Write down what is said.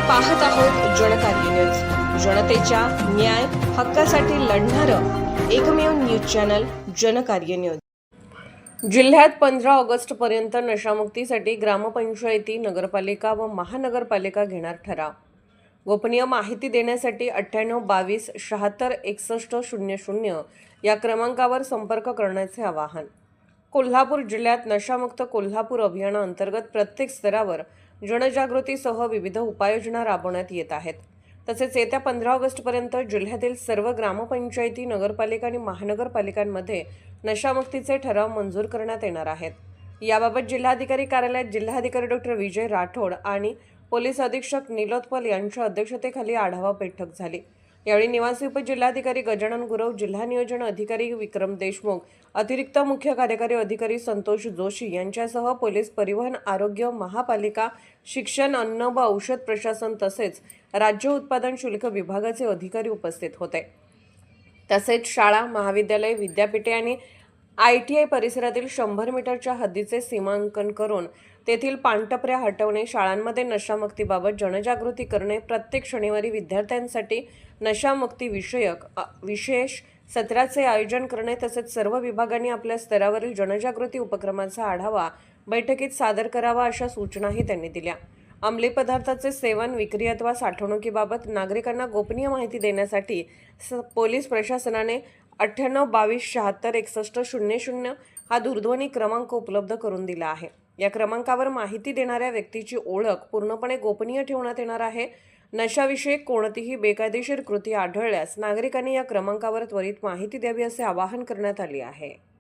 पाहत आहोत जनकार्य न्यूज, जनतेच्या न्याय हक्कासाठी लढणारं एकमेव न्यूज चॅनल जनकार्य न्यूज। जिल्ह्यात 15 ऑगस्ट पर्यंत नशामुक्तीसाठी ग्रामपंचायती, नगरपालिका व महानगरपालिका घेणार ठराव। गोपनीय माहिती देण्यासाठी 98 22 76 61 00 या क्रमांकावर संपर्क करण्याचे आवाहन। कोल्हापूर जिल्ह्यात नशामुक्त कोल्हापूर अभियानाअंतर्गत प्रत्येक स्तरावर जनजागृतीसह विविध उपाययोजना राबवण्यात येत आहेत। तसेच येत्या 15 ऑगस्टपर्यंत जिल्ह्यातील सर्व ग्रामपंचायती, नगरपालिका आणि महानगरपालिकांमध्ये नशामुक्तीचे ठराव मंजूर करण्यात येणार आहेत। याबाबत जिल्हाधिकारी कार्यालयात जिल्हाधिकारी डॉ. विजय राठोड आणि पोलीस अधीक्षक निलोत्पल यांच्या अध्यक्षतेखाली आढावा बैठक झाली। यावेळी निवासी उपजिल्हाधिकारी गजानन गुरव, जिल्हा नियोजन अधिकारी विक्रम देशमुख, अतिरिक्त मुख्य कार्यकारी अधिकारी संतोष जोशी यांच्यासह पोलीस, परिवहन, आरोग्य, महापालिका, शिक्षण, अन्न व औषध प्रशासन तसेच राज्य उत्पादन शुल्क विभागाचे अधिकारी उपस्थित होते। तसेच शाळा, महाविद्यालय, विद्यापीठे आणि ITI परिसरातील 100 मीटरच्या हद्दीचे सीमांकन करून तेथील पानटपऱ्या हटवणे, शाळांमध्ये नशामुक्तीबाबत जनजागृती करणे, प्रत्येक शनिवारी विद्यार्थ्यांसाठी नशामुक्ती विशेष सत्राचे आयोजन करणे तसेच सर्व विभागांनी आपल्या स्तरावरील जनजागृती उपक्रमाचा आढावा बैठकीत सादर करावा अशा सूचनाही त्यांनी दिल्या। अंमली पदार्थाचे सेवन, विक्री अथवा साठवणुकीबाबत नागरिकांना गोपनीय माहिती देण्यासाठी पोलीस प्रशासनाने 98 22 76 61 00 हा दूरध्वनी क्रमांक उपलब्ध करून दिला आहे। या क्रमांकावर माहिती देणाऱ्या व्यक्तीची ओळख पूर्णपणे गोपनीय ठेवण्यात येणार आहे। नशाविषयी कोणतीही बेकायदेशीर कृती आढळल्यास नागरिकांनी या क्रमांकावर त्वरित माहिती द्यावी असे आवाहन करण्यात आले आहे।